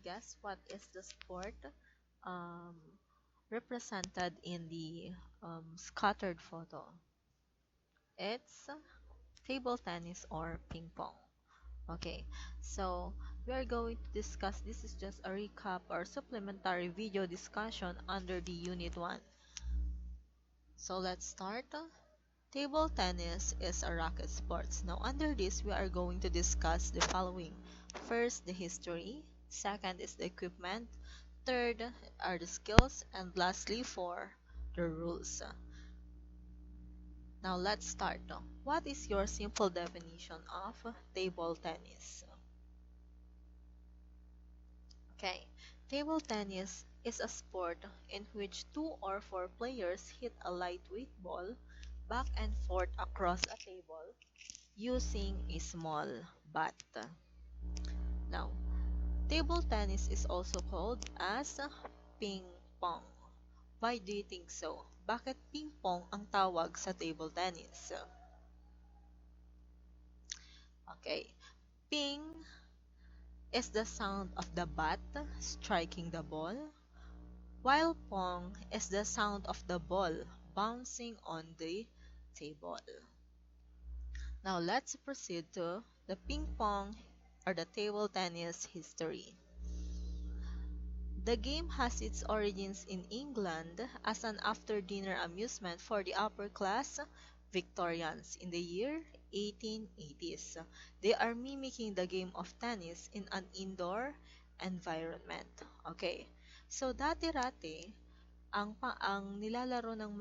guess what is the sport um, represented in the scattered photo? It's table tennis or ping pong. Okay, so we are going to discuss, this is just a recap or supplementary video discussion under the Unit 1. So let's start. Table tennis is a racket sports. Now under this, we are going to discuss the following. First, the history. Second is the equipment. Third are the skills. And lastly, four, the rules. Now let's start. What is your simple definition of table tennis? Okay, table tennis is a sport in which two or four players hit a lightweight ball back and forth across a table using a small bat. Now, table tennis is also called as ping pong. Why do you think so? Bakit ping pong ang tawag sa table tennis? Okay, ping is the sound of the bat striking the ball, while pong is the sound of the ball bouncing on the table. Now let's proceed to the ping pong or the table tennis history. The game has its origins in England as an after-dinner amusement for the upper-class Victorians in the year 1880s. They are mimicking the game of tennis in an indoor environment. Okay. So dati-rati, ang nilalaro ng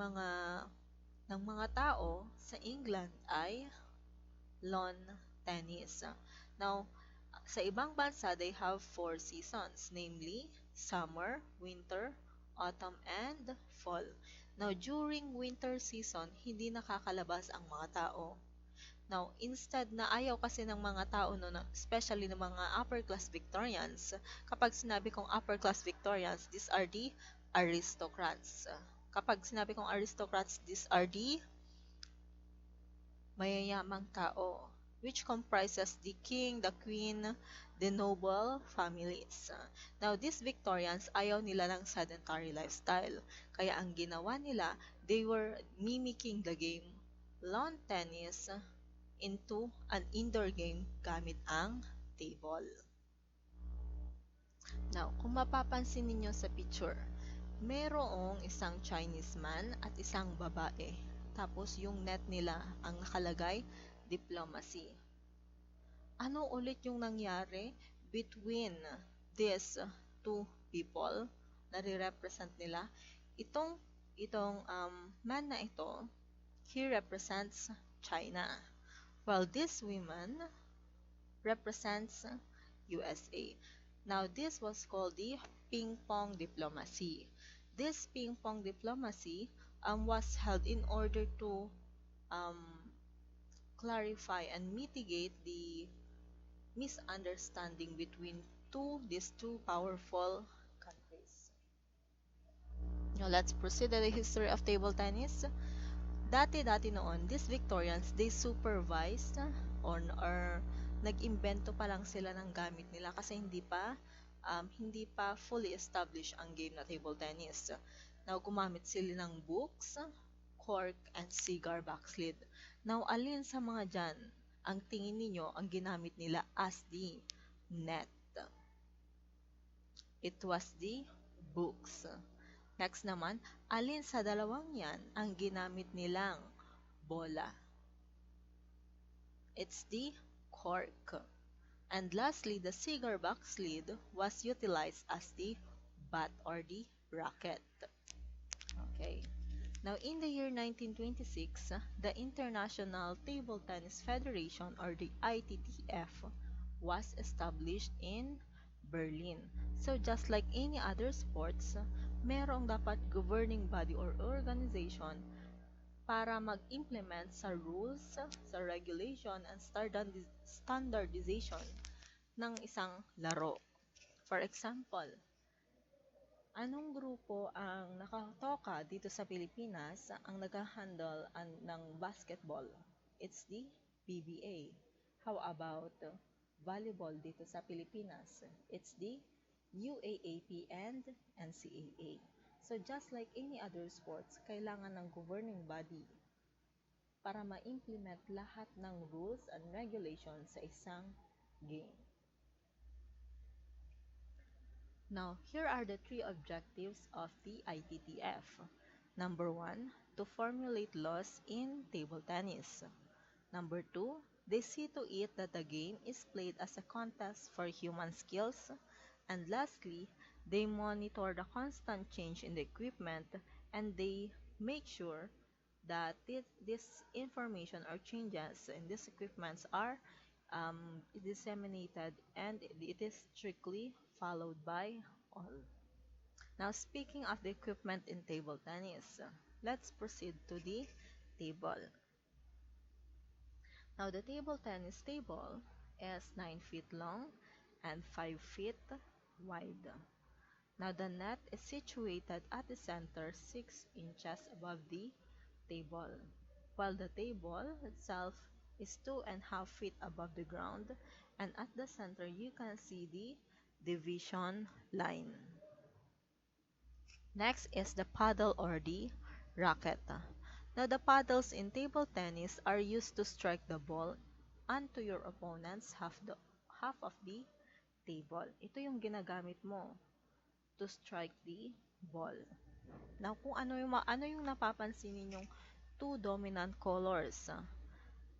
mga tao sa England ay lawn tennis. Now, sa ibang bansa, they have four seasons, namely summer, winter, autumn, and fall. Now, during winter season, hindi nakakalabas ang mga tao. Now, instead na ayaw kasi ng mga tao, no, especially ng mga upper-class Victorians, kapag sinabi kong upper-class Victorians, these are the aristocrats. Kapag sinabi kong aristocrats, these are the mayayamang tao, which comprises the king, the queen, the noble families. Now, these Victorians, ayaw nila ng sedentary lifestyle. Kaya ang ginawa nila, they were mimicking the game lawn tennis into an indoor game gamit ang table. Now, kung mapapansin ninyo sa picture, merong isang Chinese man at isang babae. Tapos yung net nila ang nakalagay, diplomacy. Ano ulit yung nangyari between these two people na re-represent nila? Itong man na ito, he represents China, while this woman represents USA. Now, this was called the ping pong diplomacy. This ping pong diplomacy was held in order to um, clarify and mitigate the misunderstanding between these two powerful countries. Now, let's proceed to the history of table tennis. Dati-dati noon, these Victorians, they supervised or nag-imbento pa lang sila ng gamit nila kasi hindi pa fully established ang game na table tennis. Now, gumamit sila ng books, cork, and cigar box lid. Now, alin sa mga dyan ang tingin ninyo ang ginamit nila as the net? It was the books. Next naman, alin sa dalawang yan ang ginamit nilang bola? It's the cork. And lastly, the cigar box lid was utilized as the bat or the racket. Okay. Now, in the year 1926, the International Table Tennis Federation or the ITTF was established in Berlin. So, just like any other sports, merong dapat governing body or organization para mag-implement sa rules, sa regulation, and standardization ng isang laro. For example, anong grupo ang nakatoka dito sa Pilipinas ang nag-handle ng basketball? It's the PBA. How about volleyball dito sa Pilipinas? It's the UAAP, and NCAA. So just like any other sports, kailangan ng governing body para ma-implement lahat ng rules and regulations sa isang game. Now, here are the three objectives of the ITTF. Number one, to formulate laws in table tennis. Number two, they see to it that the game is played as a contest for human skills. And lastly, they monitor the constant change in the equipment and they make sure that this information or changes in these equipments are disseminated and it is strictly followed by all. Now, speaking of the equipment in table tennis, let's proceed to the table. Now, the table tennis table is 9 feet long and 5 feet wide. Now, the net is situated at the center 6 inches above the table, while the table itself is 2.5 feet above the ground, and at the center you can see the division line. Next is the paddle or the racket. Now, the paddles in table tennis are used to strike the ball onto your opponent's half of the table. Ito yung ginagamit mo to strike the ball. Now, kung ano yung napapansin ninyong two dominant colors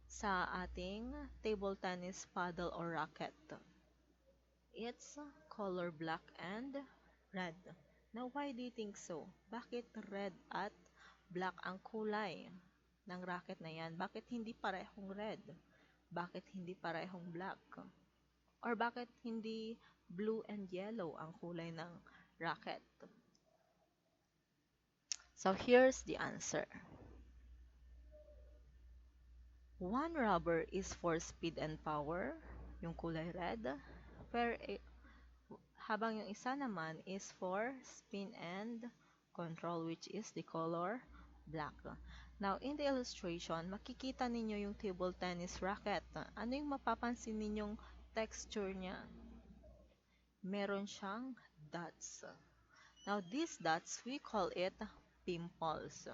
sa ating table tennis paddle or racket. It's color black and red. Now, why do you think so? Bakit red at black ang kulay ng racket na yan? Bakit hindi parehong red? Bakit hindi parehong black? Or bakit hindi blue and yellow ang kulay ng racket? So, here's the answer. One rubber is for speed and power, yung kulay red, habang yung isa naman is for spin and control, which is the color black. Now, in the illustration, makikita ninyo yung table tennis racket. Ano yung mapapansin ninyong texture niya? Meron siyang dots. Now, these dots, we call it pimples.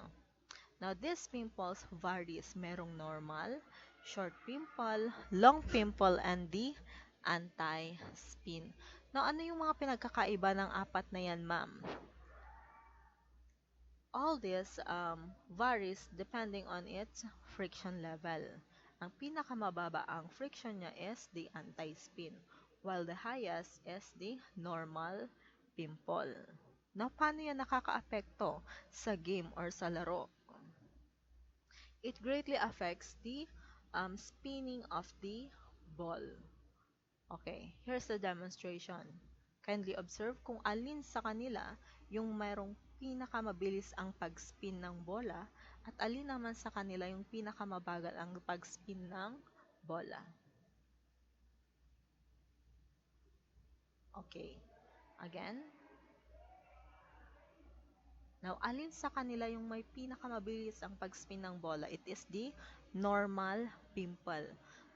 Now, these pimples varies. Merong normal, short pimple, long pimple, and the anti-spin. Now, ano yung mga pinagkakaiba ng apat na yan, ma'am? All this varies depending on its friction level. Ang pinakamababa ang friction niya is the anti-spin, while the highest is the normal pimple. Now, paano yan nakakaapekto sa game or sa laro? It greatly affects the spinning of the ball. Okay, here's the demonstration. Kindly observe kung alin sa kanila yung mayroong pinakamabilis ang pag-spin ng bola at alin naman sa kanila yung pinakamabagal ang pag-spin ng bola. Okay, again. Now, alin sa kanila yung may pinakamabilis ang pag-spin ng bola? It is the normal pimple.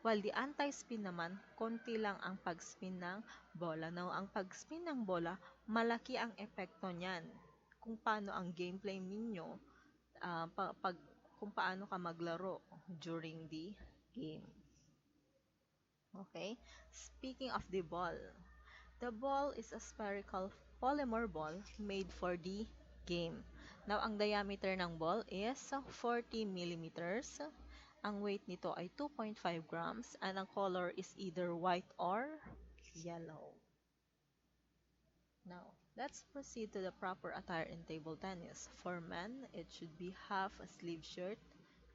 While the anti-spin naman, konti lang ang pag-spin ng bola. Now, ang pag-spin ng bola, malaki ang epekto niyan. Kung paano ang gameplay ninyo, kung paano ka maglaro during the game. Okay? Speaking of the ball is a spherical polymer ball made for the game. Now, ang diameter ng ball is 40 millimeters. Ang weight nito ay 2.5 grams and ang color is either white or yellow. Now, let's proceed to the proper attire in table tennis. For men, it should be half a sleeve shirt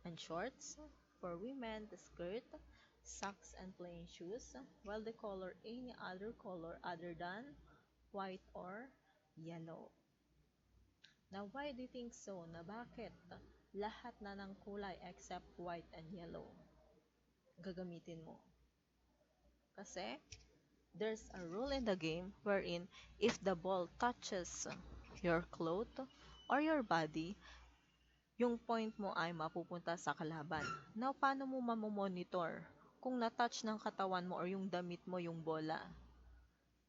and shorts. For women, the skirt, socks, and plain shoes, while the color any other color other than white or yellow. Now, why do you think so? Na bakit lahat na ng kulay except white and yellow gagamitin mo? Kasi there's a rule in the game wherein if the ball touches your cloth or your body, yung point mo ay mapupunta sa kalaban. Now, paano mo mamomonitor kung na-touch ng katawan mo or yung damit mo yung bola?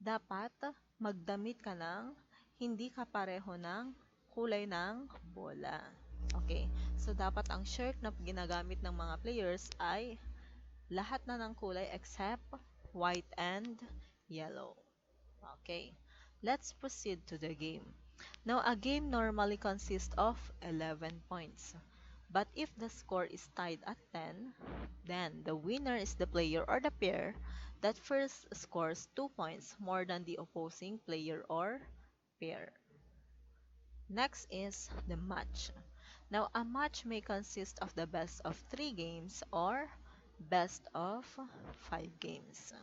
Dapat magdamit ka ng hindi kapareho ng kulay ng bola. Okay, so dapat ang shirt na ginagamit ng mga players ay lahat na ng kulay except white and yellow. Okay, let's proceed to the game. Now, a game normally consists of 11 points. But if the score is tied at 10, then the winner is the player or the pair that first scores 2 points more than the opposing player or pair. Next is the match. Now, a match may consist of the best of 3 games or best of 5 games.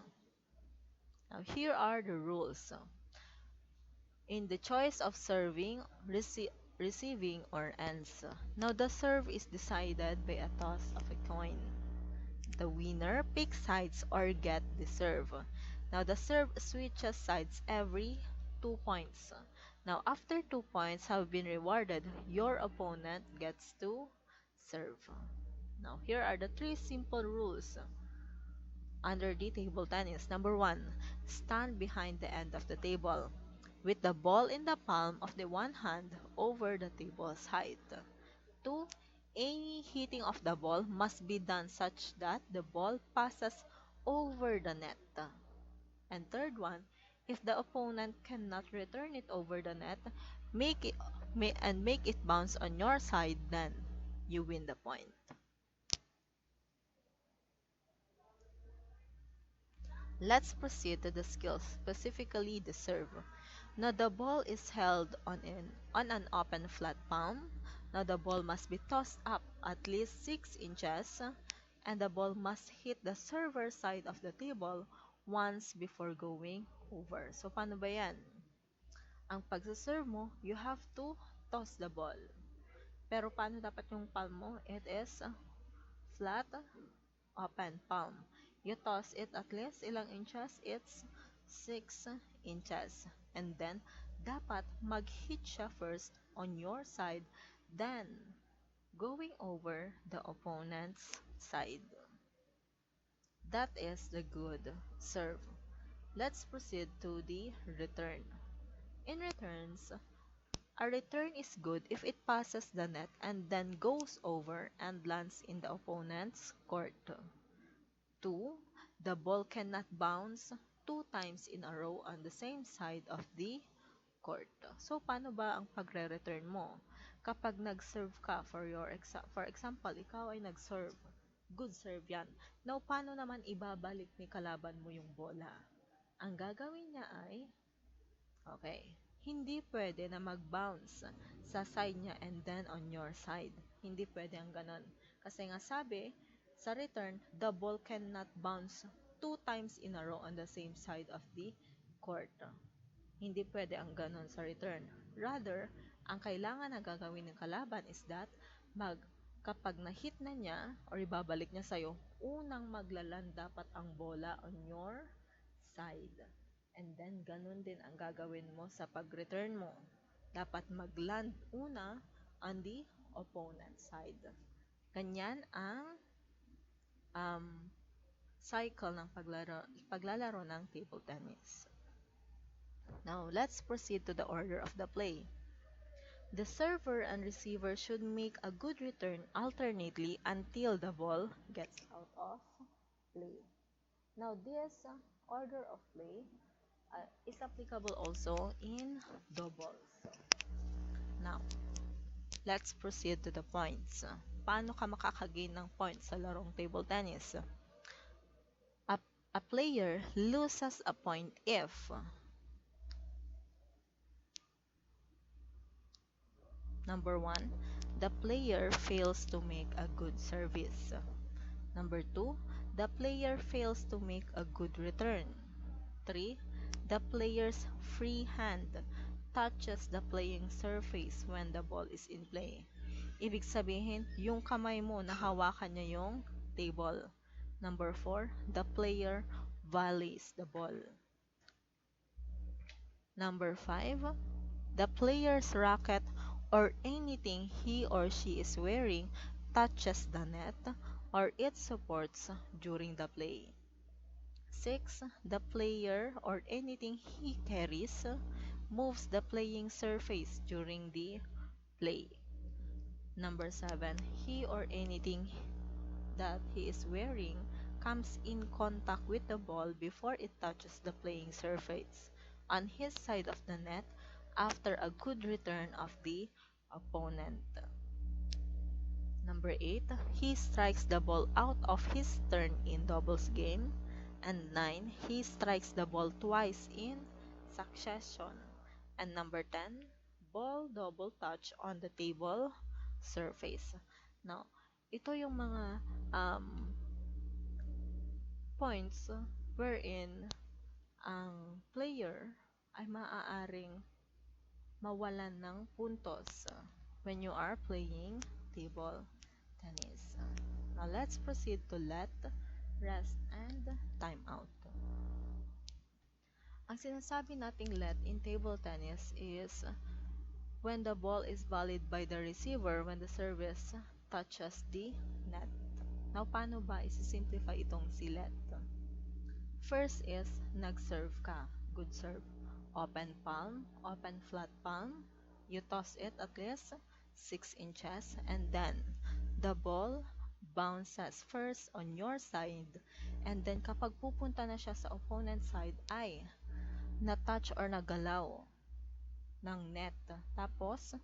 Now, here are the rules. In the choice of serving, receiving, or ends. Now, the serve is decided by a toss of a coin. The winner picks sides or get the serve. Now, the serve switches sides every 2 points. Now, after 2 points have been rewarded, your opponent gets to serve. Now, here are the 3 simple rules under the table tennis. Number 1, stand behind the end of the table with the ball in the palm of the one hand over the table's height. 2, any hitting of the ball must be done such that the ball passes over the net. And third one, if the opponent cannot return it over the net, make it make it bounce on your side, then you win the point. Let's proceed to the skills, specifically the serve. Now the ball is held on an open flat palm. Now the ball must be tossed up at least 6 inches and the ball must hit the server side of the table once before going over. So paano ba yan? Ang pagsaserve mo, you have to toss the ball. Pero paano dapat yung palm mo? It is flat, open palm. You toss it at least ilang inches? It's 6 inches. And then, dapat mag-hit siya first on your side, then going over the opponent's side. That is the good serve. Let's proceed to the return. In returns, a return is good if it passes the net and then goes over and lands in the opponent's court. 2, the ball cannot bounce 2 times in a row on the same side of the court. So, paano ba ang pagre-return mo? Kapag nag-serve ka, for example, ikaw ay nag-serve, good serve yan. Now, paano naman ibabalik ni kalaban mo yung bola? Ang gagawin niya ay, okay, hindi pwede na mag-bounce sa side niya and then on your side. Hindi pwede ang ganon. Kasi nga sabi, sa return, the ball cannot bounce 2 times in a row on the same side of the court. Hindi pwede ang ganon sa return. Rather, ang kailangan na gagawin ng kalaban is that kapag na-hit na niya or ibabalik niya sa'yo, unang maglaland dapat ang bola on your side. And then, ganun din ang gagawin mo sa pag-return mo. Dapat mag-land una on the opponent's side. Ganyan ang cycle ng paglalaro ng table tennis. Now, let's proceed to the order of the play. The server and receiver should make a good return alternately until the ball gets out of play. Now, this order of play is applicable also in doubles. Now, let's proceed to the points. Paano ka makakagain ng points sa larong table tennis? A player loses a point if number 1, the player fails to make a good service. Number 2, the player fails to make a good return. 3, the player's free hand touches the playing surface when the ball is in play. Ibig sabihin, yung kamay mo nahawakan niya yung table. Number 4, the player volleys the ball. Number 5, the player's racket or anything he or she is wearing touches the net or its supports during the play. 6. The player or anything he carries moves the playing surface during the play. Number 7. He or anything that he is wearing comes in contact with the ball before it touches the playing surface on his side of the net after a good return of the opponent. Number 8, he strikes the ball out of his turn in doubles game. And 9, he strikes the ball twice in succession. And number 10, ball double touch on the table surface. Now, ito yung mga um, points wherein ang player ay maaaring mawalan ng puntos when you are playing table tennis. Now let's proceed to let, rest, and timeout. Ang sinasabi nating let in table tennis is when the ball is volleyed by the receiver when the service touches the net. Now, paano ba isi-simplify itong si let? First is, nag-serve ka. Good serve. Open palm, open flat palm. You toss it at least 6 inches and then the ball bounces first on your side and then kapag pupunta na siya sa opponent side ay na-touch or nagalaw ng net tapos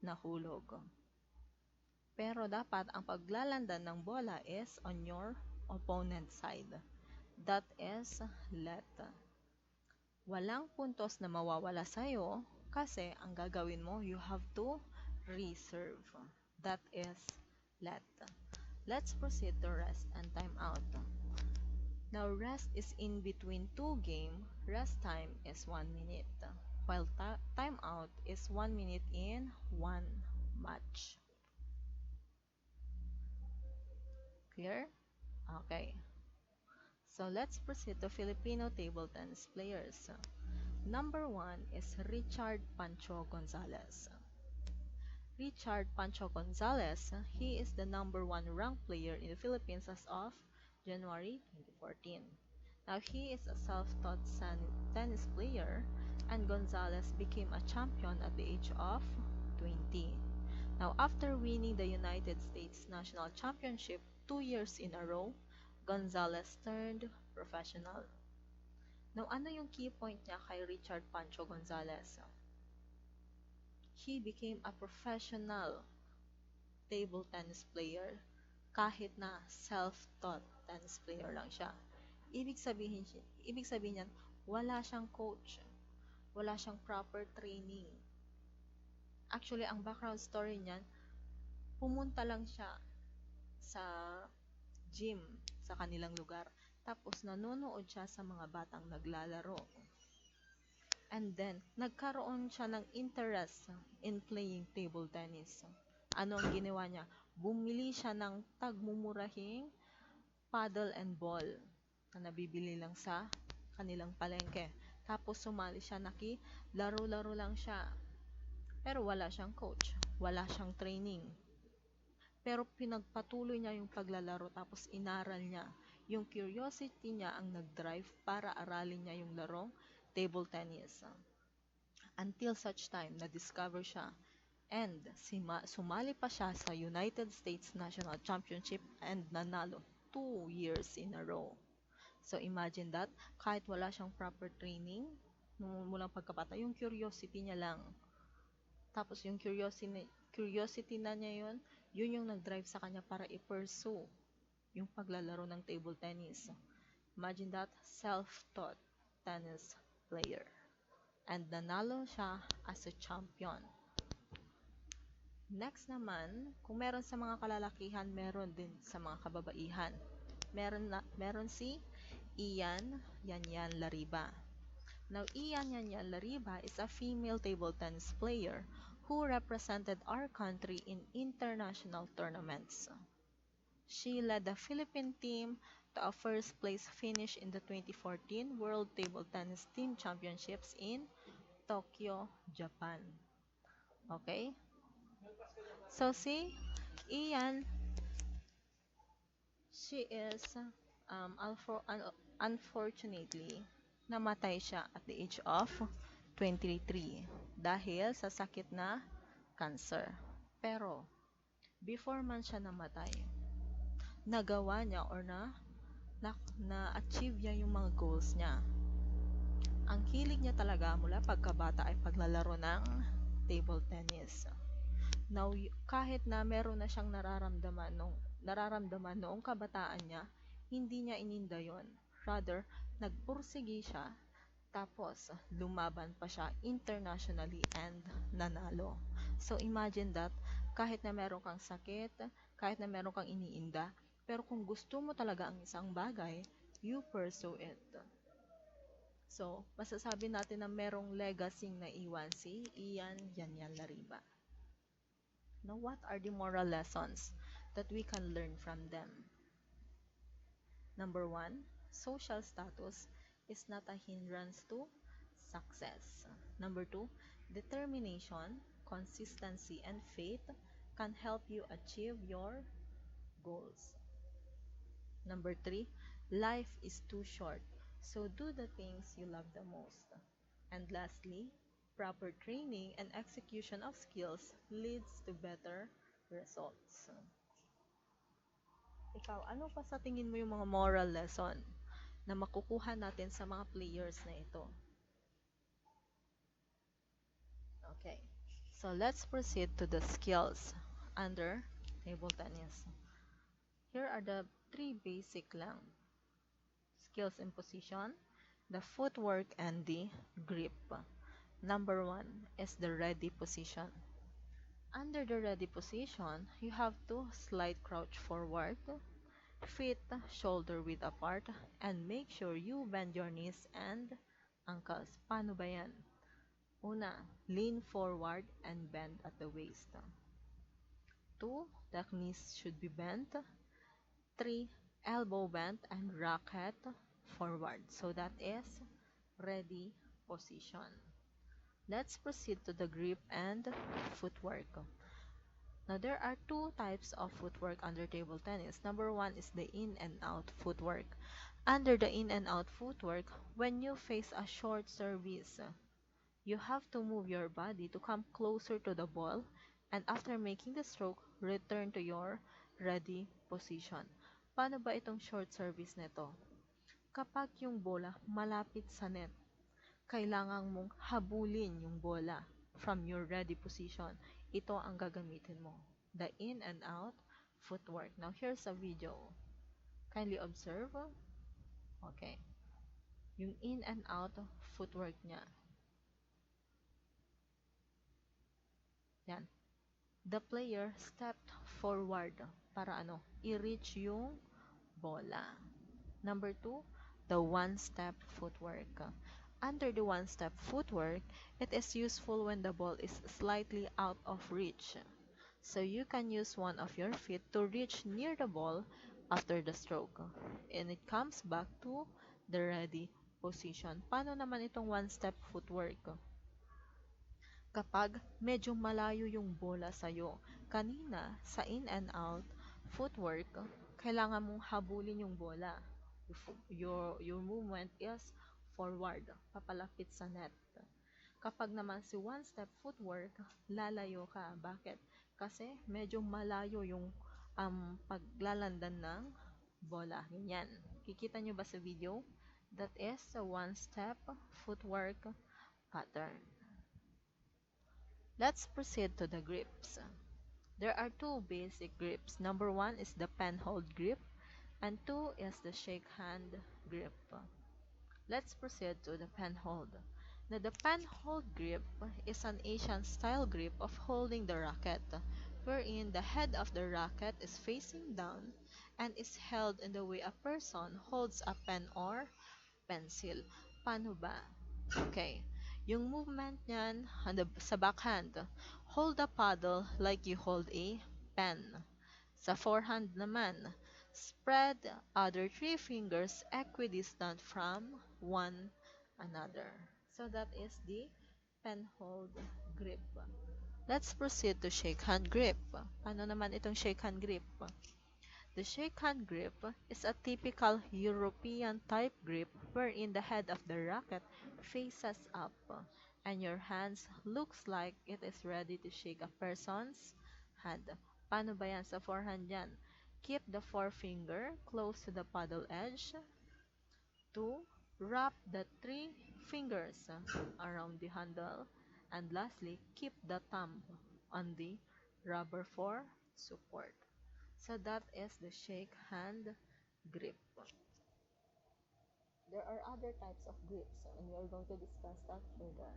nahulog. Pero dapat ang paglalandan ng bola is on your opponent side. That is let. Walang puntos na mawawala sa'yo kasi ang gagawin mo, you have to reserve. That is let. Let's proceed to rest and time out. Now, rest is in between two game. Rest time is 1 minute, while time out is 1 minute in one match. Clear? Okay. So let's proceed to Filipino table tennis players. Number 1 is Richard Pancho Gonzalez. Richard Pancho Gonzalez, he is the number 1 ranked player in the Philippines as of January 2014. Now he is a self-taught tennis player and Gonzalez became a champion at the age of 20. Now after winning the United States National Championship 2 years in a row, Gonzalez turned professional. Now, ano yung key point niya kay Richard Pancho Gonzalez? He became a professional table tennis player kahit na self-taught tennis player lang siya. Ibig sabihin niyan, wala siyang coach, wala siyang proper training. Actually, ang background story niyan, pumunta lang siya sa gym sa kanilang lugar. Tapos nanonood siya sa mga batang naglalaro. And then, nagkaroon siya ng interest in playing table tennis. Ano ang ginawa niya? Bumili siya ng tagmumurahing paddle and ball na nabibili lang sa kanilang palengke. Tapos sumali siya, laro-laro lang siya. Pero wala siyang coach, wala siyang training. Pero pinagpatuloy niya yung paglalaro tapos inaral niya. Yung curiosity niya ang nag-drive para aralin niya yung larong table tennis. Until such time, na-discover siya. And sumali pa siya sa United States National Championship and nanalo 2 years in a row. So imagine that, kahit wala siyang proper training, mulang pagkabata, yung curiosity niya lang. Tapos yung curiosity na niya yun yung nag-drive sa kanya para i-pursue yung paglalaro ng table tennis. Imagine that, self-taught tennis player. And nanalo siya as a champion. Next naman, kung meron sa mga kalalakihan, meron din sa mga kababaihan. Meron si Ian Yanyan Lariba. Now, Ian Yanyan Lariba is a female table tennis player who represented our country in international tournaments. She led the Philippine team to a first-place finish in the 2014 World Table Tennis Team Championships in Tokyo, Japan. Okay? So, see, Ian, she is Unfortunately, namatay siya at the age of 23 dahil sa sakit na cancer. Pero, before man siya namatay, nagawa niya or na-achieve niya yung mga goals niya. Ang hilig niya talaga mula pagkabata ay paglalaro ng table tennis. Now, kahit na meron na siyang nararamdaman noong kabataan niya, hindi niya ininda yon. Rather, nagpursigi siya, tapos lumaban pa siya internationally and nanalo. So imagine that, kahit na meron kang sakit, kahit na meron kang iniinda, pero kung gusto mo talaga ang isang bagay, you pursue it. So, masasabi natin na merong legacy na iwan si Ian Yanyan Lariba. Now, what are the moral lessons that we can learn from them? Number one, social status is not a hindrance to success. Number two, determination, consistency, and faith can help you achieve your goals. Number three, life is too short, so do the things you love the most. And lastly, proper training and execution of skills leads to better results. Ikaw, ano pa sa tingin mo yung mga moral lesson na makukuha natin sa mga players na ito? Okay. So let's proceed to the skills under table tennis. Here are the three basic lang. Skills in position, the footwork, and the grip. Number one is the ready position. Under the ready position, you have to slide crouch forward, feet shoulder width apart, and make sure you bend your knees and ankles. Paano ba yan? Una, lean forward and bend at the waist. 2, the knees should be bent. 3, elbow bent and racket forward. So that is ready position. Let's proceed to the grip and footwork. Now, there are two types of footwork under table tennis. Number one is the in and out footwork. Under the in and out footwork, when you face a short service, you have to move your body to come closer to the ball, and after making the stroke, return to your ready position. Paano ba itong short service nito? Kapag yung bola malapit sa net, kailangan mong habulin yung bola from your ready position. Ito ang gagamitin mo. The in and out footwork. Now, here's a video. Kindly observe. Okay. Yung in and out footwork niya. Yan. The player stepped forward para i-reach yung bola. Number 2, the one-step footwork. Under the one-step footwork, it is useful when the ball is slightly out of reach. So you can use one of your feet to reach near the ball after the stroke. And it comes back to the ready position. Paano naman itong one-step footwork? Kapag medyo malayo yung bola sa'yo, kanina sa in and out footwork, kailangan mong habulin yung bola. Your movement is forward, papalapit sa net. Kapag naman si one-step footwork, lalayo ka. Bakit? Kasi medyo malayo yung paglalandan ng bola. Ganyan. Kikita nyo ba sa video? That is a one-step footwork pattern. Let's proceed to the grips. There are two basic grips. Number 1 is the pen hold grip, and 2 is the shake hand grip. Let's proceed to the pen hold. Now, the pen hold grip is an Asian style grip of holding the racket, wherein the head of the racket is facing down and is held in the way a person holds a pen or pencil. Paano ba? Okay. Yung movement niyan sa backhand, hold the paddle like you hold a pen. Sa forehand naman, spread other three fingers equidistant from one another. So that is the pen hold grip. Let's proceed to shake hand grip. Paano naman itong shake hand grip? The shake hand grip is a typical European type grip wherein the head of the racket faces up and your hands looks like it is ready to shake a person's hand. Paano ba yan sa forehand yan? Keep the forefinger close to the paddle edge. 2. Wrap the three fingers around the handle. And lastly, keep the thumb on the rubber for support. So that is the shake hand grip. There are other types of grips and we are going to discuss that further.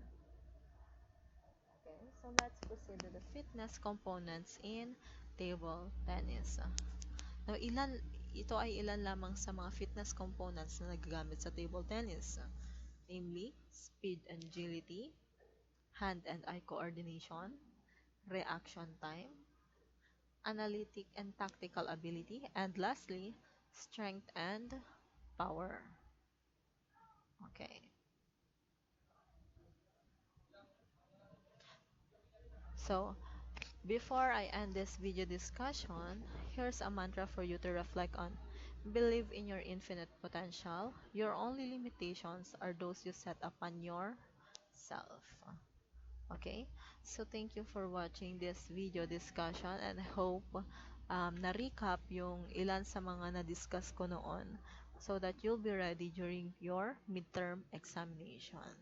Okay, so let's proceed to the fitness components in table tennis. Now, ito ay ilan lamang sa mga fitness components na nagagamit sa table tennis. Namely, speed and agility, hand and eye coordination, reaction time, analytic and tactical ability, and lastly, strength and power. Okay. So, before I end this video discussion, here's a mantra for you to reflect on. Believe in your infinite potential. Your only limitations are those you set upon yourself. Okay? So, thank you for watching this video discussion and I hope na-recap yung ilan sa mga na-discuss ko noon so that you'll be ready during your midterm examination.